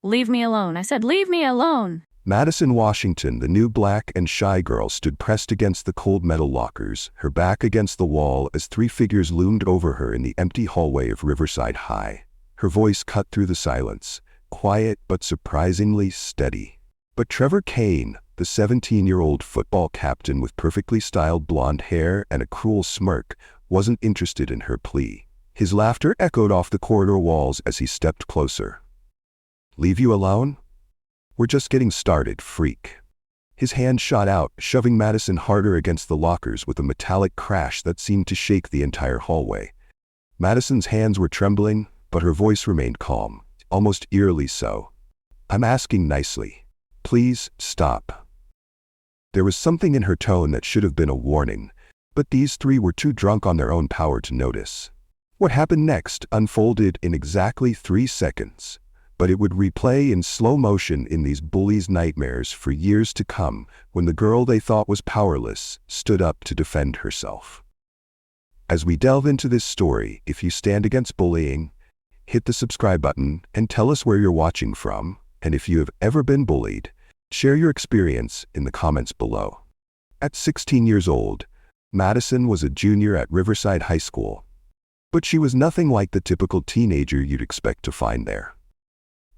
Leave me alone. I said, leave me alone. Madison Washington, the new black and shy girl, stood pressed against the cold metal lockers, her back against the wall as three figures loomed over her in the empty hallway of Riverside High. Her voice cut through the silence, quiet but surprisingly steady. But Trevor Kane, the 17-year-old football captain with perfectly styled blonde hair and a cruel smirk, wasn't interested in her plea. His laughter echoed off the corridor walls as he stepped closer. "Leave you alone? We're just getting started, freak." His hand shot out, shoving Madison harder against the lockers with a metallic crash that seemed to shake the entire hallway. Madison's hands were trembling, but her voice remained calm, almost eerily so. "I'm asking nicely. Please, stop." There was something in her tone that should have been a warning, but these three were too drunk on their own power to notice. What happened next unfolded in exactly 3 seconds, but it would replay in slow motion in these bullies' nightmares for years to come when the girl they thought was powerless stood up to defend herself. As we delve into this story, if you stand against bullying, hit the subscribe button and tell us where you're watching from, and if you have ever been bullied, share your experience in the comments below. At 16 years old, Madison was a junior at Riverside High School, but she was nothing like the typical teenager you'd expect to find there.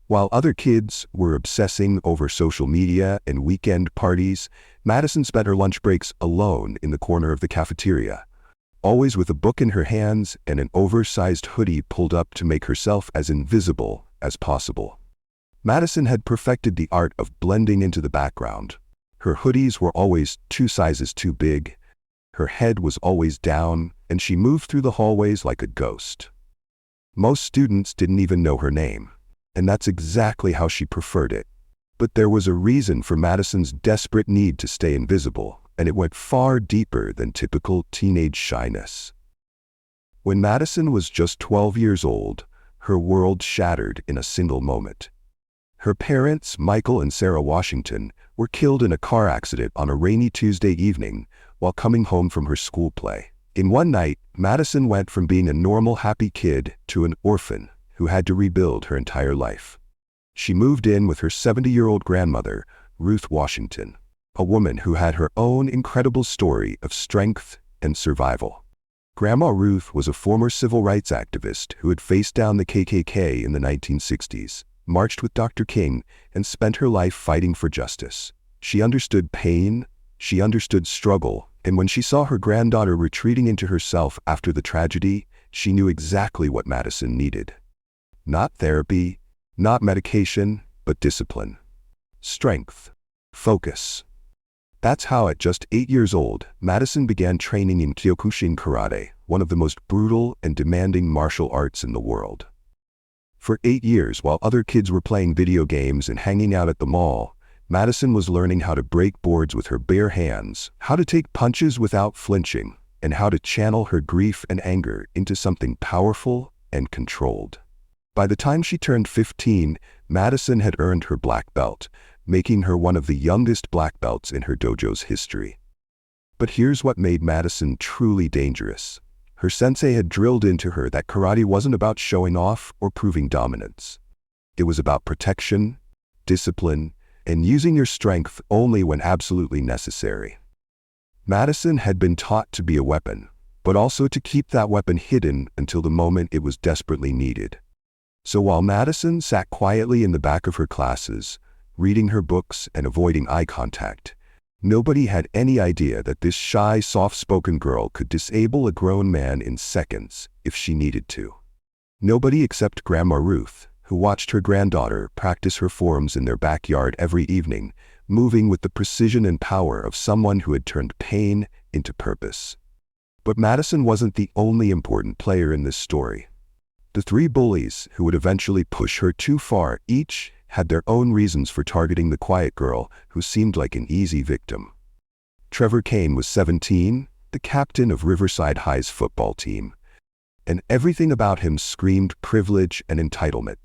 While other kids were obsessing over social media and weekend parties, Madison spent her lunch breaks alone in the corner of the cafeteria, always with a book in her hands and an oversized hoodie pulled up to make herself as invisible as possible. Madison had perfected the art of blending into the background. Her hoodies were always 2 sizes too big, her head was always down, and she moved through the hallways like a ghost. Most students didn't even know her name, and that's exactly how she preferred it. But there was a reason for Madison's desperate need to stay invisible, and it went far deeper than typical teenage shyness. When Madison was just 12 years old, her world shattered in a single moment. Her parents, Michael and Sarah Washington, were killed in a car accident on a rainy Tuesday evening while coming home from her school play. In one night, Madison went from being a normal, happy kid to an orphan who had to rebuild her entire life. She moved in with her 70-year-old grandmother, Ruth Washington, a woman who had her own incredible story of strength and survival. Grandma Ruth was a former civil rights activist who had faced down the KKK in the 1960s, marched with Dr. King, and spent her life fighting for justice. She understood pain, she understood struggle, and when she saw her granddaughter retreating into herself after the tragedy, she knew exactly what Madison needed. Not therapy, not medication, but discipline. Strength. Focus. That's how at just 8 years old, Madison began training in Kyokushin karate, one of the most brutal and demanding martial arts in the world. For 8 years, while other kids were playing video games and hanging out at the mall, Madison was learning how to break boards with her bare hands, how to take punches without flinching, and how to channel her grief and anger into something powerful and controlled. By the time she turned 15, Madison had earned her black belt, making her one of the youngest black belts in her dojo's history. But here's what made Madison truly dangerous. Her sensei had drilled into her that karate wasn't about showing off or proving dominance. It was about protection, discipline, and using your strength only when absolutely necessary. Madison had been taught to be a weapon, but also to keep that weapon hidden until the moment it was desperately needed. So while Madison sat quietly in the back of her classes, reading her books and avoiding eye contact, nobody had any idea that this shy, soft-spoken girl could disable a grown man in seconds if she needed to. Nobody except Grandma Ruth, who watched her granddaughter practice her forms in their backyard every evening, moving with the precision and power of someone who had turned pain into purpose. But Madison wasn't the only important player in this story. The 3 bullies who would eventually push her too far each had their own reasons for targeting the quiet girl who seemed like an easy victim. Trevor Kane was 17, the captain of Riverside High's football team, and everything about him screamed privilege and entitlement.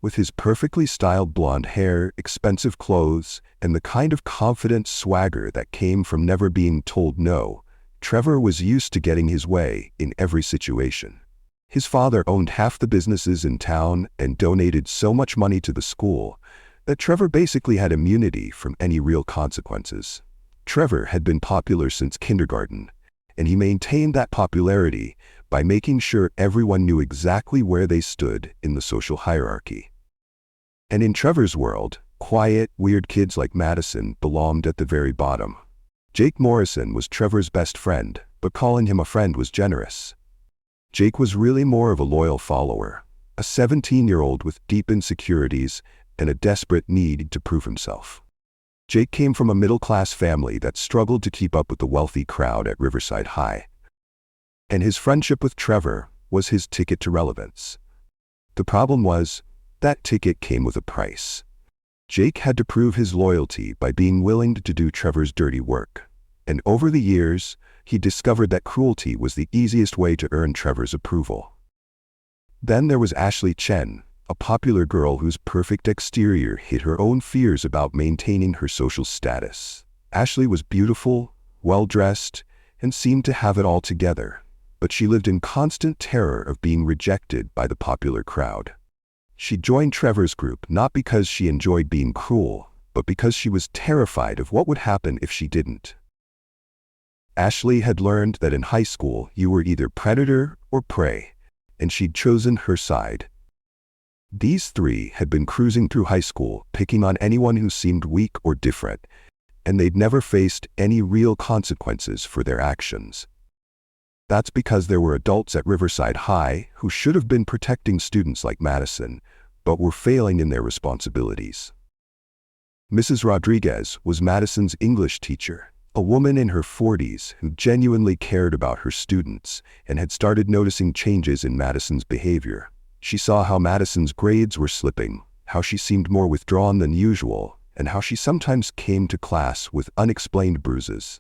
With his perfectly styled blonde hair, expensive clothes, and the kind of confident swagger that came from never being told no, Trevor was used to getting his way in every situation. His father owned half the businesses in town and donated so much money to the school that Trevor basically had immunity from any real consequences. Trevor had been popular since kindergarten, and he maintained that popularity by making sure everyone knew exactly where they stood in the social hierarchy. And in Trevor's world, quiet, weird kids like Madison belonged at the very bottom. Jake Morrison was Trevor's best friend, but calling him a friend was generous. Jake was really more of a loyal follower, a 17-year-old with deep insecurities and a desperate need to prove himself. Jake came from a middle-class family that struggled to keep up with the wealthy crowd at Riverside High. And his friendship with Trevor was his ticket to relevance. The problem was, that ticket came with a price. Jake had to prove his loyalty by being willing to do Trevor's dirty work. And over the years, he discovered that cruelty was the easiest way to earn Trevor's approval. Then there was Ashley Chen, a popular girl whose perfect exterior hid her own fears about maintaining her social status. Ashley was beautiful, well-dressed, and seemed to have it all together, but she lived in constant terror of being rejected by the popular crowd. She joined Trevor's group not because she enjoyed being cruel, but because she was terrified of what would happen if she didn't. Ashley had learned that in high school you were either predator or prey, and she'd chosen her side. These three had been cruising through high school, picking on anyone who seemed weak or different, and they'd never faced any real consequences for their actions. That's because there were adults at Riverside High who should have been protecting students like Madison, but were failing in their responsibilities. Mrs. Rodriguez was Madison's English teacher, a woman in her 40s who genuinely cared about her students and had started noticing changes in Madison's behavior. She saw how Madison's grades were slipping, how she seemed more withdrawn than usual, and how she sometimes came to class with unexplained bruises.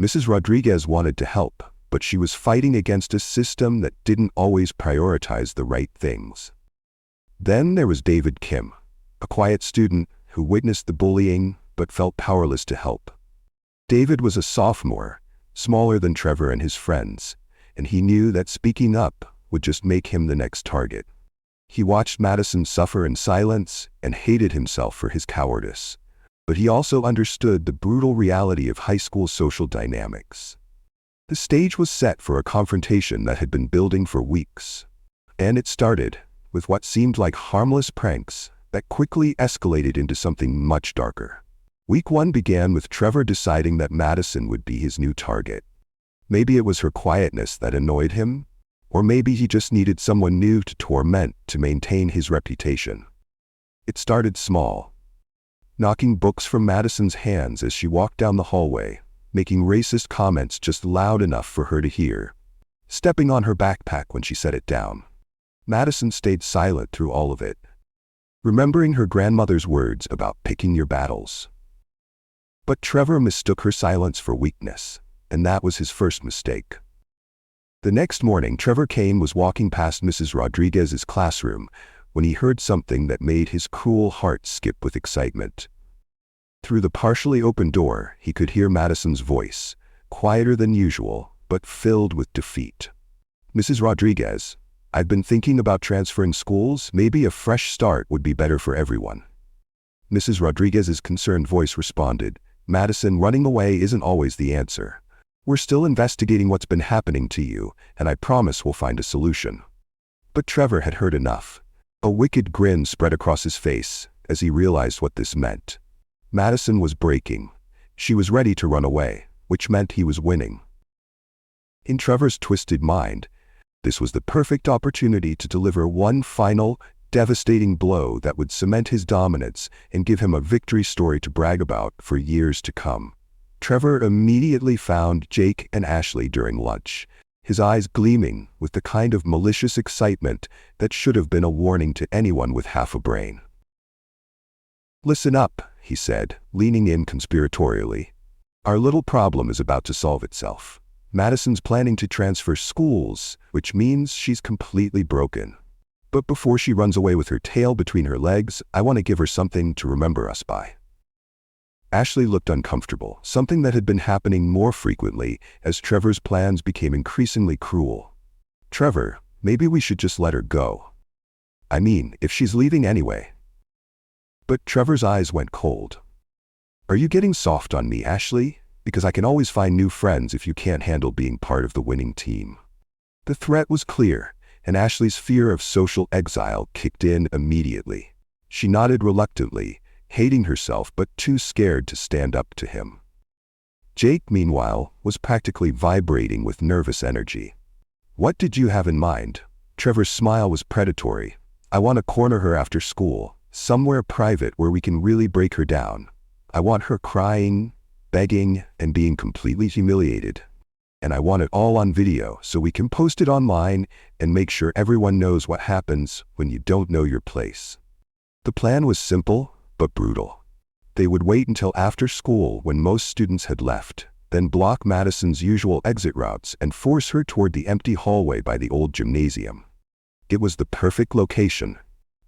Mrs. Rodriguez wanted to help, but she was fighting against a system that didn't always prioritize the right things. Then there was David Kim, a quiet student who witnessed the bullying but felt powerless to help. David was a sophomore, smaller than Trevor and his friends, and he knew that speaking up would just make him the next target. He watched Madison suffer in silence and hated himself for his cowardice, but he also understood the brutal reality of high school social dynamics. The stage was set for a confrontation that had been building for weeks, and it started with what seemed like harmless pranks that quickly escalated into something much darker. Week 1 began with Trevor deciding that Madison would be his new target. Maybe it was her quietness that annoyed him, or maybe he just needed someone new to torment to maintain his reputation. It started small, knocking books from Madison's hands as she walked down the hallway, making racist comments just loud enough for her to hear, stepping on her backpack when she set it down. Madison stayed silent through all of it, remembering her grandmother's words about picking your battles. But Trevor mistook her silence for weakness, and that was his first mistake. The next morning, Trevor Kane was walking past Mrs. Rodriguez's classroom when he heard something that made his cruel heart skip with excitement. Through the partially open door, he could hear Madison's voice, quieter than usual, but filled with defeat. "Mrs. Rodriguez, I've been thinking about transferring schools. Maybe a fresh start would be better for everyone." Mrs. Rodriguez's concerned voice responded, "Madison, running away isn't always the answer. We're still investigating what's been happening to you, and I promise we'll find a solution." But Trevor had heard enough. A wicked grin spread across his face as he realized what this meant. Madison was breaking. She was ready to run away, which meant he was winning. In Trevor's twisted mind, this was the perfect opportunity to deliver one final, devastating blow that would cement his dominance and give him a victory story to brag about for years to come. Trevor immediately found Jake and Ashley during lunch, his eyes gleaming with the kind of malicious excitement that should have been a warning to anyone with half a brain. "Listen up," he said, leaning in conspiratorially. "Our little problem is about to solve itself. Madison's planning to transfer schools, which means she's completely broken. But before she runs away with her tail between her legs, I want to give her something to remember us by." Ashley looked uncomfortable, something that had been happening more frequently as Trevor's plans became increasingly cruel. Trevor, Maybe we should just let her go. I mean, if she's leaving anyway. But Trevor's eyes went cold. Are you getting soft on me, Ashley? Because I can always find new friends if you can't handle being part of the winning team. The threat was clear, and Ashley's fear of social exile kicked in immediately. She nodded reluctantly, hating herself but too scared to stand up to him. Jake, meanwhile, was practically vibrating with nervous energy. What did you have in mind? Trevor's smile was predatory. I want to corner her after school, somewhere private where we can really break her down. I want her crying, begging, and being completely humiliated. And I want it all on video so we can post it online and make sure everyone knows what happens when you don't know your place. The plan was simple, but brutal. They would wait until after school when most students had left, then block Madison's usual exit routes and force her toward the empty hallway by the old gymnasium. It was the perfect location.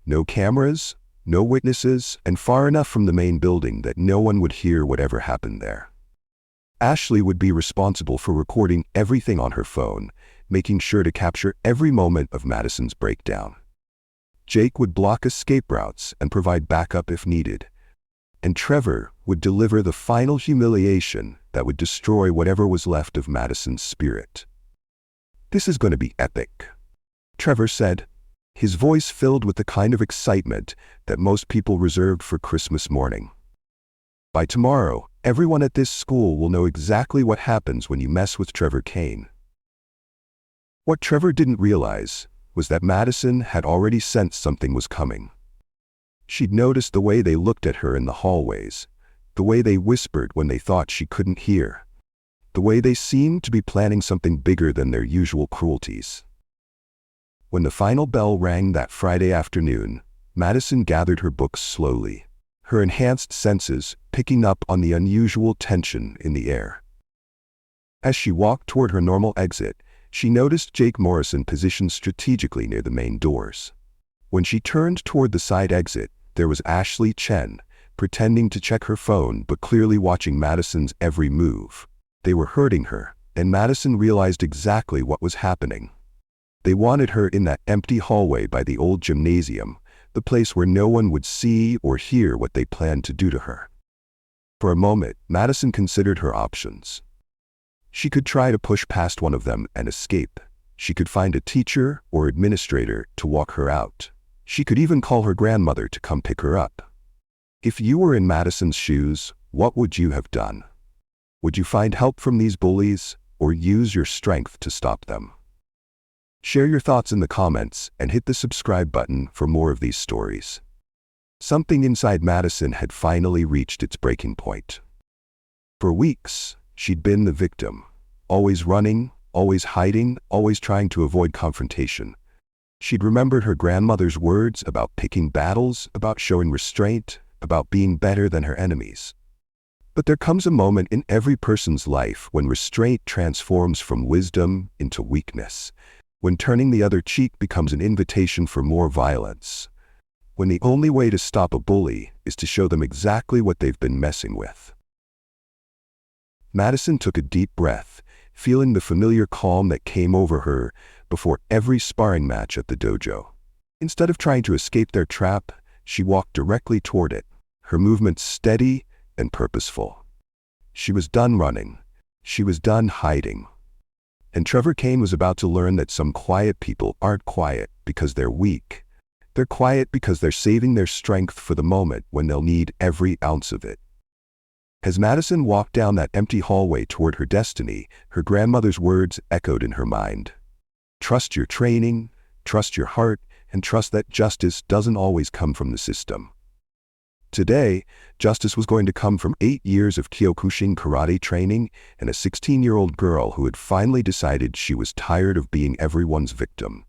No cameras, no witnesses, and far enough from the main building that no one would hear whatever happened there. Ashley would be responsible for recording everything on her phone, making sure to capture every moment of Madison's breakdown. Jake would block escape routes and provide backup if needed. And Trevor would deliver the final humiliation that would destroy whatever was left of Madison's spirit. This is going to be epic, Trevor said, his voice filled with the kind of excitement that most people reserved for Christmas morning. By tomorrow, everyone at this school will know exactly what happens when you mess with Trevor Kane. What Trevor didn't realize was that Madison had already sensed something was coming. She'd noticed the way they looked at her in the hallways, the way they whispered when they thought she couldn't hear, the way they seemed to be planning something bigger than their usual cruelties. When the final bell rang that Friday afternoon, Madison gathered her books slowly, her enhanced senses picking up on the unusual tension in the air. As she walked toward her normal exit, she noticed Jake Morrison positioned strategically near the main doors. When she turned toward the side exit, there was Ashley Chen, pretending to check her phone but clearly watching Madison's every move. They were hurting her, and Madison realized exactly what was happening. They wanted her in that empty hallway by the old gymnasium, the place where no one would see or hear what they planned to do to her. For a moment, Madison considered her options. She could try to push past one of them and escape. She could find a teacher or administrator to walk her out. She could even call her grandmother to come pick her up. If you were in Madison's shoes, what would you have done? Would you find help from these bullies, or use your strength to stop them? Share your thoughts in the comments and hit the subscribe button for more of these stories. Something inside Madison had finally reached its breaking point. For weeks, she'd been the victim, always running, always hiding, always trying to avoid confrontation. She'd remembered her grandmother's words about picking battles, about showing restraint, about being better than her enemies. But there comes a moment in every person's life when restraint transforms from wisdom into weakness, when turning the other cheek becomes an invitation for more violence, when the only way to stop a bully is to show them exactly what they've been messing with. Madison took a deep breath, feeling the familiar calm that came over her before every sparring match at the dojo. Instead of trying to escape their trap, she walked directly toward it, her movements steady and purposeful. She was done running. She was done hiding. And Trevor Kane was about to learn that some quiet people aren't quiet because they're weak. They're quiet because they're saving their strength for the moment when they'll need every ounce of it. As Madison walked down that empty hallway toward her destiny, her grandmother's words echoed in her mind. Trust your training, trust your heart, and trust that justice doesn't always come from the system. Today, justice was going to come from 8 years of Kyokushin karate training and a 16-year-old girl who had finally decided she was tired of being everyone's victim.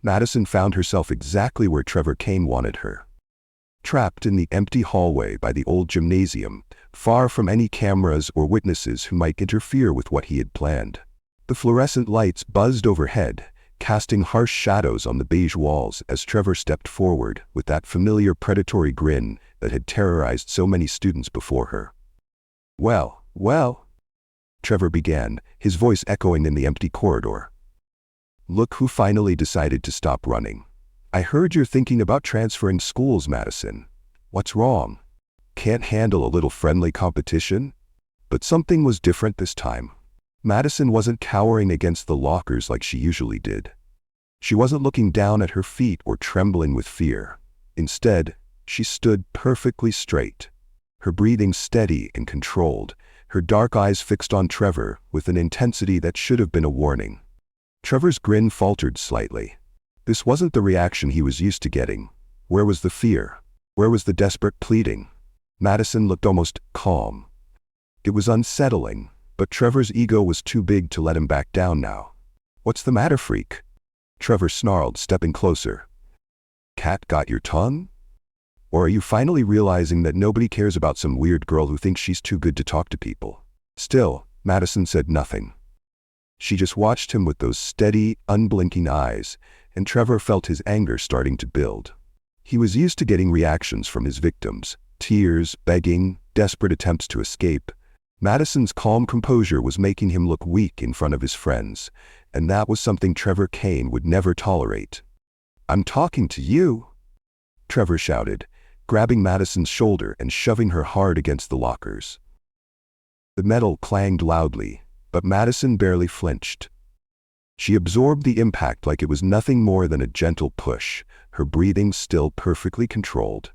Madison found herself exactly where Trevor Kane wanted her. Trapped in the empty hallway by the old gymnasium, far from any cameras or witnesses who might interfere with what he had planned. The fluorescent lights buzzed overhead, casting harsh shadows on the beige walls as Trevor stepped forward with that familiar predatory grin that had terrorized so many students before her. Well, Trevor began, his voice echoing in the empty corridor. Look who finally decided to stop running. I heard you're thinking about transferring schools, Madison. What's wrong? Can't handle a little friendly competition? But something was different this time. Madison wasn't cowering against the lockers like she usually did. She wasn't looking down at her feet or trembling with fear. Instead, she stood perfectly straight, her breathing steady and controlled, her dark eyes fixed on Trevor with an intensity that should have been a warning. Trevor's grin faltered slightly. This wasn't the reaction he was used to getting. Where was the fear? Where was the desperate pleading? Madison looked almost calm. It was unsettling, but Trevor's ego was too big to let him back down now. What's the matter, freak? Trevor snarled, stepping closer. Cat got your tongue? Or are you finally realizing that nobody cares about some weird girl who thinks she's too good to talk to people? Still, Madison said nothing. She just watched him with those steady, unblinking eyes, and Trevor felt his anger starting to build. He was used to getting reactions from his victims, tears, begging, desperate attempts to escape. Madison's calm composure was making him look weak in front of his friends, and that was something Trevor Kane would never tolerate. I'm talking to you, Trevor shouted, grabbing Madison's shoulder and shoving her hard against the lockers. The metal clanged loudly, but Madison barely flinched. She absorbed the impact like it was nothing more than a gentle push, her breathing still perfectly controlled.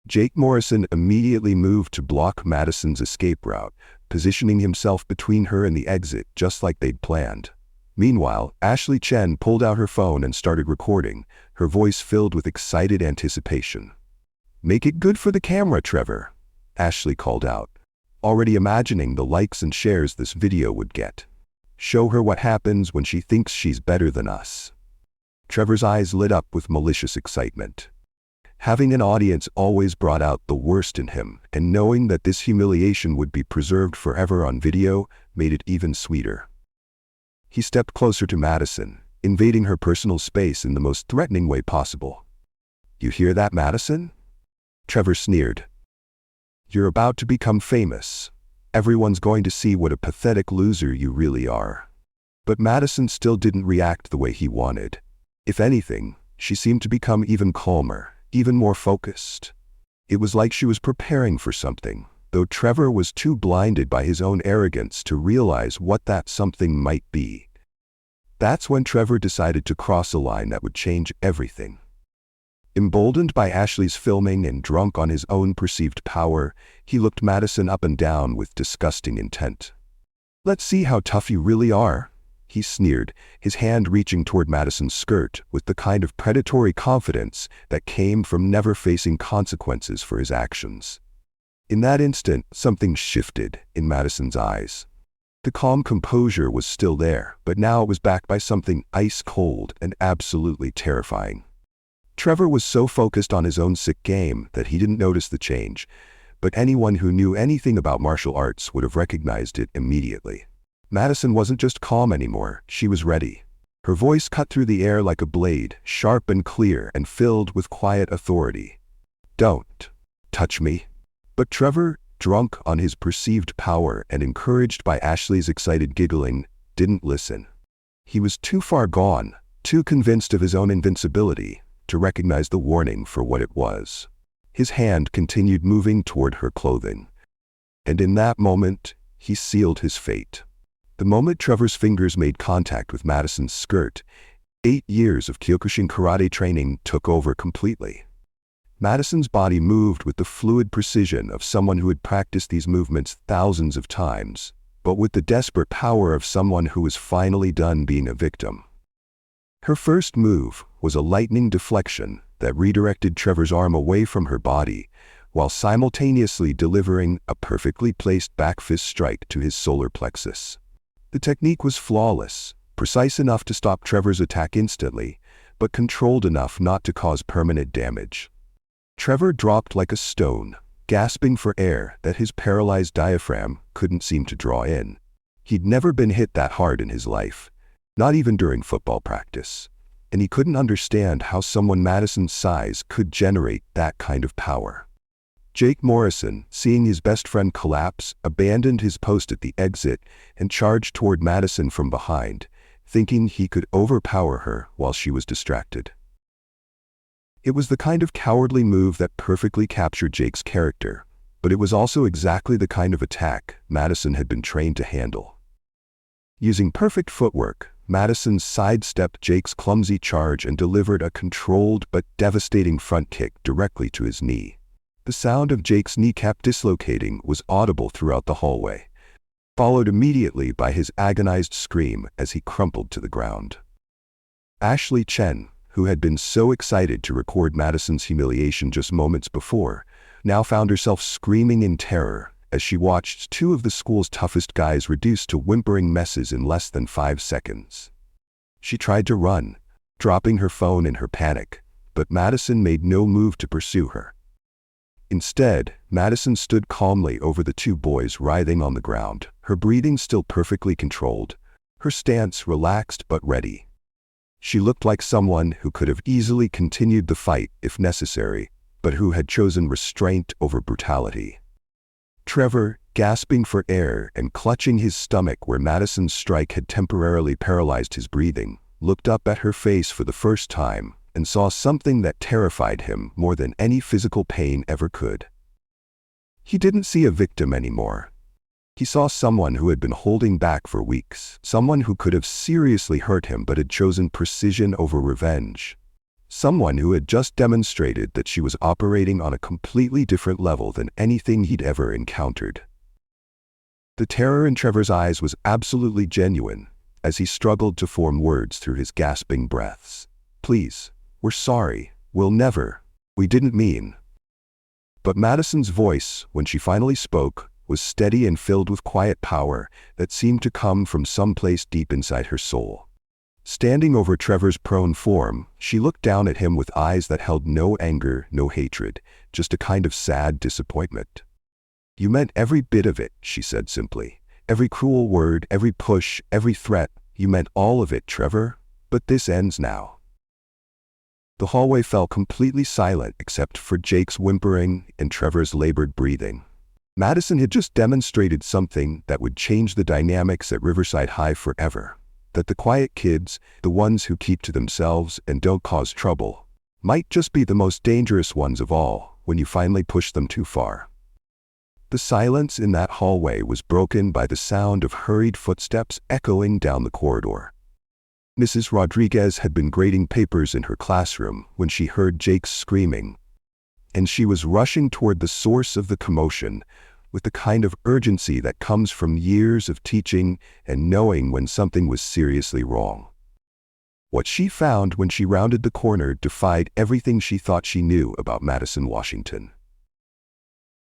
Jake Morrison immediately moved to block Madison's escape route, positioning himself between her and the exit just like they'd planned. Meanwhile, Ashley Chen pulled out her phone and started recording, her voice filled with excited anticipation. Make it good for the camera, Trevor, Ashley called out, already imagining the likes and shares this video would get. Show her what happens when she thinks she's better than us. Trevor's eyes lit up with malicious excitement. Having an audience always brought out the worst in him, and knowing that this humiliation would be preserved forever on video made it even sweeter. He stepped closer to Madison, invading her personal space in the most threatening way possible. You hear that, Madison? Trevor sneered. You're about to become famous. Everyone's going to see what a pathetic loser you really are. But Madison still didn't react the way he wanted. If anything, she seemed to become even calmer, even more focused. It was like she was preparing for something, though Trevor was too blinded by his own arrogance to realize what that something might be. That's when Trevor decided to cross a line that would change everything. Emboldened by Ashley's filming and drunk on his own perceived power, he looked Madison up and down with disgusting intent. Let's see how tough you really are, he sneered, his hand reaching toward Madison's skirt with the kind of predatory confidence that came from never facing consequences for his actions. In that instant, something shifted in Madison's eyes. The calm composure was still there, but now it was backed by something ice-cold and absolutely terrifying. Trevor was so focused on his own sick game that he didn't notice the change, but anyone who knew anything about martial arts would have recognized it immediately. Madison wasn't just calm anymore, she was ready. Her voice cut through the air like a blade, sharp and clear and filled with quiet authority. Don't touch me. But Trevor, drunk on his perceived power and encouraged by Ashley's excited giggling, didn't listen. He was too far gone, too convinced of his own invincibility, to recognize the warning for what it was. His hand continued moving toward her clothing. And in that moment, he sealed his fate. The moment Trevor's fingers made contact with Madison's skirt, 8 years of Kyokushin karate training took over completely. Madison's body moved with the fluid precision of someone who had practiced these movements thousands of times, but with the desperate power of someone who was finally done being a victim. Her first move was a lightning deflection that redirected Trevor's arm away from her body, while simultaneously delivering a perfectly placed back fist strike to his solar plexus. The technique was flawless, precise enough to stop Trevor's attack instantly, but controlled enough not to cause permanent damage. Trevor dropped like a stone, gasping for air that his paralyzed diaphragm couldn't seem to draw in. He'd never been hit that hard in his life, not even during football practice, and he couldn't understand how someone Madison's size could generate that kind of power. Jake Morrison, seeing his best friend collapse, abandoned his post at the exit and charged toward Madison from behind, thinking he could overpower her while she was distracted. It was the kind of cowardly move that perfectly captured Jake's character, but it was also exactly the kind of attack Madison had been trained to handle. Using perfect footwork, Madison sidestepped Jake's clumsy charge and delivered a controlled but devastating front kick directly to his knee. The sound of Jake's kneecap dislocating was audible throughout the hallway, followed immediately by his agonized scream as he crumpled to the ground. Ashley Chen, who had been so excited to record Madison's humiliation just moments before, now found herself screaming in terror as she watched two of the school's toughest guys reduced to whimpering messes in less than 5 seconds. She tried to run, dropping her phone in her panic, but Madison made no move to pursue her. Instead, Madison stood calmly over the two boys writhing on the ground, her breathing still perfectly controlled, her stance relaxed but ready. She looked like someone who could have easily continued the fight if necessary, but who had chosen restraint over brutality. Trevor, gasping for air and clutching his stomach where Madison's strike had temporarily paralyzed his breathing, looked up at her face for the first time and saw something that terrified him more than any physical pain ever could. He didn't see a victim anymore. He saw someone who had been holding back for weeks, someone who could have seriously hurt him but had chosen precision over revenge. Someone who had just demonstrated that she was operating on a completely different level than anything he'd ever encountered. The terror in Trevor's eyes was absolutely genuine as he struggled to form words through his gasping breaths. "Please, we're sorry, we'll never, we didn't mean." But Madison's voice, when she finally spoke, was steady and filled with quiet power that seemed to come from someplace deep inside her soul. Standing over Trevor's prone form, she looked down at him with eyes that held no anger, no hatred, just a kind of sad disappointment. "You meant every bit of it," she said simply. "Every cruel word, every push, every threat, you meant all of it, Trevor. But this ends now." The hallway fell completely silent except for Jake's whimpering and Trevor's labored breathing. Madison had just demonstrated something that would change the dynamics at Riverside High forever. That the quiet kids, the ones who keep to themselves and don't cause trouble, might just be the most dangerous ones of all when you finally push them too far. The silence in that hallway was broken by the sound of hurried footsteps echoing down the corridor. Mrs. Rodriguez had been grading papers in her classroom when she heard Jake's screaming, and she was rushing toward the source of the commotion with the kind of urgency that comes from years of teaching and knowing when something was seriously wrong. What she found when she rounded the corner defied everything she thought she knew about Madison, Washington.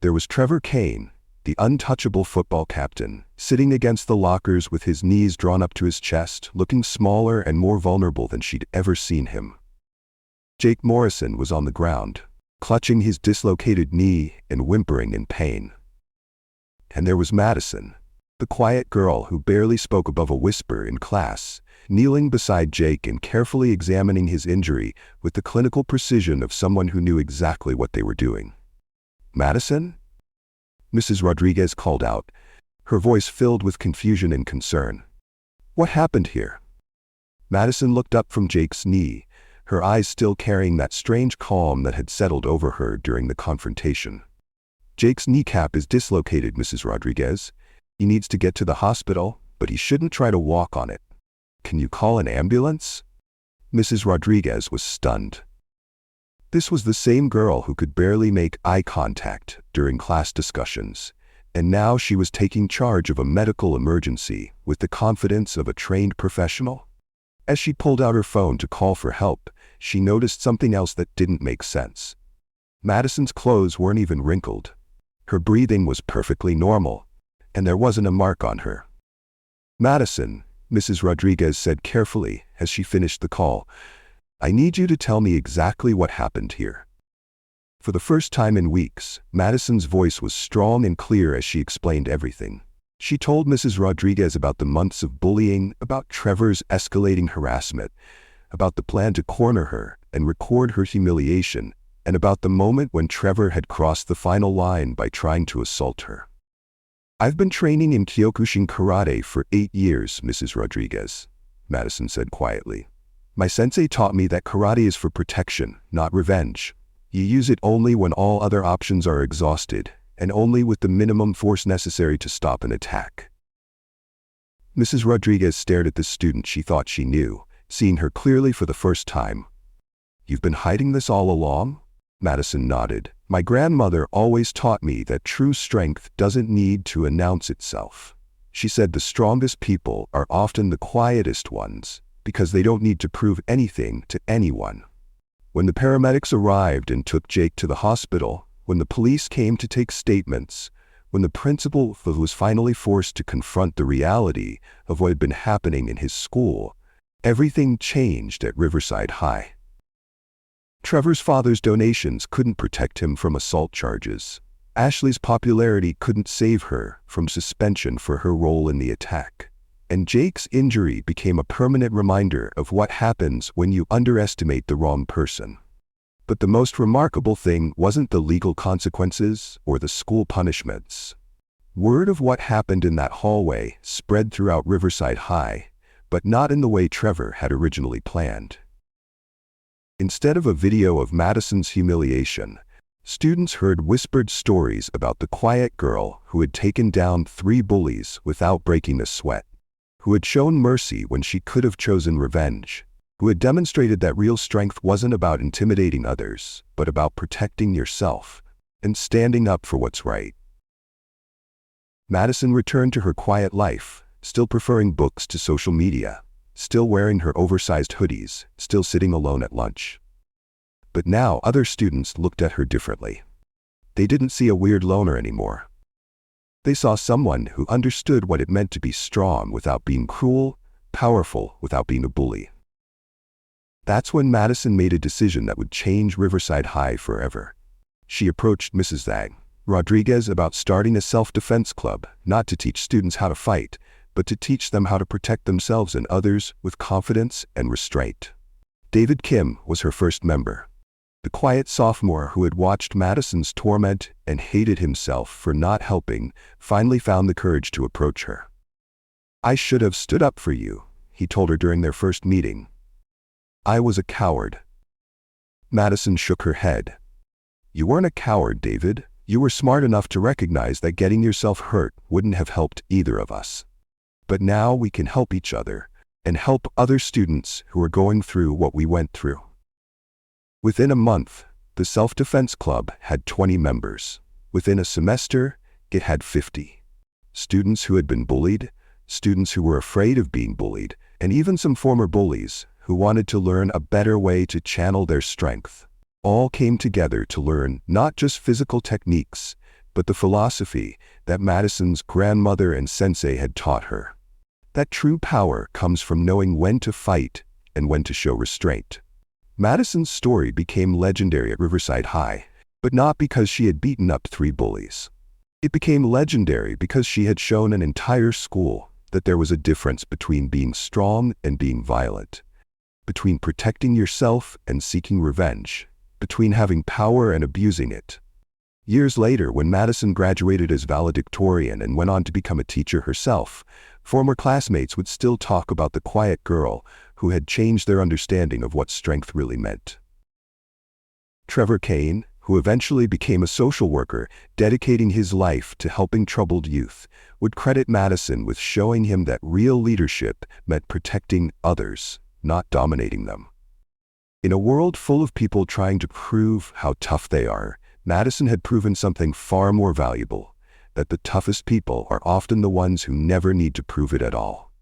There was Trevor Kane, the untouchable football captain, sitting against the lockers with his knees drawn up to his chest, looking smaller and more vulnerable than she'd ever seen him. Jake Morrison was on the ground, clutching his dislocated knee and whimpering in pain. And there was Madison, the quiet girl who barely spoke above a whisper in class, kneeling beside Jake and carefully examining his injury with the clinical precision of someone who knew exactly what they were doing. "Madison?" Mrs. Rodriguez called out, her voice filled with confusion and concern. "What happened here?" Madison looked up from Jake's knee, her eyes still carrying that strange calm that had settled over her during the confrontation. "Jake's kneecap is dislocated, Mrs. Rodriguez. He needs to get to the hospital, but he shouldn't try to walk on it. Can you call an ambulance?" Mrs. Rodriguez was stunned. This was the same girl who could barely make eye contact during class discussions, and now she was taking charge of a medical emergency with the confidence of a trained professional. As she pulled out her phone to call for help, she noticed something else that didn't make sense. Madison's clothes weren't even wrinkled. Her breathing was perfectly normal, and there wasn't a mark on her. "Madison," Mrs. Rodriguez said carefully as she finished the call, "I need you to tell me exactly what happened here." For the first time in weeks, Madison's voice was strong and clear as she explained everything. She told Mrs. Rodriguez about the months of bullying, about Trevor's escalating harassment, about the plan to corner her and record her humiliation, and about the moment when Trevor had crossed the final line by trying to assault her. "I've been training in Kyokushin karate for 8 years, Mrs. Rodriguez," Madison said quietly. My sensei taught me that karate is for protection, not revenge. You use it only when all other options are exhausted, and only with the minimum force necessary to stop an attack. Mrs. Rodriguez stared at the student she thought she knew, seeing her clearly for the first time. You've been hiding this all along? Madison nodded. My grandmother always taught me that true strength doesn't need to announce itself. She said the strongest people are often the quietest ones, because they don't need to prove anything to anyone. When the paramedics arrived and took Jake to the hospital, when the police came to take statements, when the principal was finally forced to confront the reality of what had been happening in his school, everything changed at Riverside High. Trevor's father's donations couldn't protect him from assault charges. Ashley's popularity couldn't save her from suspension for her role in the attack. And Jake's injury became a permanent reminder of what happens when you underestimate the wrong person. But the most remarkable thing wasn't the legal consequences or the school punishments. Word of what happened in that hallway spread throughout Riverside High, but not in the way Trevor had originally planned. Instead of a video of Madison's humiliation, students heard whispered stories about the quiet girl who had taken down 3 bullies without breaking a sweat, who had shown mercy when she could have chosen revenge, who had demonstrated that real strength wasn't about intimidating others, but about protecting yourself and standing up for what's right. Madison returned to her quiet life, still preferring books to social media, still wearing her oversized hoodies, still sitting alone at lunch. But now other students looked at her differently. They didn't see a weird loner anymore. They saw someone who understood what it meant to be strong without being cruel, powerful without being a bully. That's when Madison made a decision that would change Riverside High forever. She approached Mrs. Rodriguez about starting a self-defense club, not to teach students how to fight, but to teach them how to protect themselves and others with confidence and restraint. David Kim was her first member. The quiet sophomore who had watched Madison's torment and hated himself for not helping finally found the courage to approach her. I should have stood up for you, he told her during their first meeting. I was a coward. Madison shook her head. You weren't a coward, David. You were smart enough to recognize that getting yourself hurt wouldn't have helped either of us. But now we can help each other and help other students who are going through what we went through. Within a month, the self-defense club had 20 members. Within a semester, it had 50. Students who had been bullied, students who were afraid of being bullied, and even some former bullies who wanted to learn a better way to channel their strength, all came together to learn not just physical techniques, but the philosophy that Madison's grandmother and sensei had taught her. That true power comes from knowing when to fight and when to show restraint. Madison's story became legendary at Riverside High, but not because she had beaten up 3 bullies. It became legendary because she had shown an entire school that there was a difference between being strong and being violent, between protecting yourself and seeking revenge, between having power and abusing it. Years later, when Madison graduated as valedictorian and went on to become a teacher herself, former classmates would still talk about the quiet girl who had changed their understanding of what strength really meant. Trevor Kane, who eventually became a social worker, dedicating his life to helping troubled youth, would credit Madison with showing him that real leadership meant protecting others, not dominating them. In a world full of people trying to prove how tough they are, Madison had proven something far more valuable, that the toughest people are often the ones who never need to prove it at all.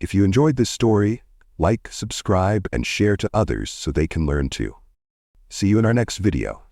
If you enjoyed this story, like, subscribe, and share to others so they can learn too. See you in our next video.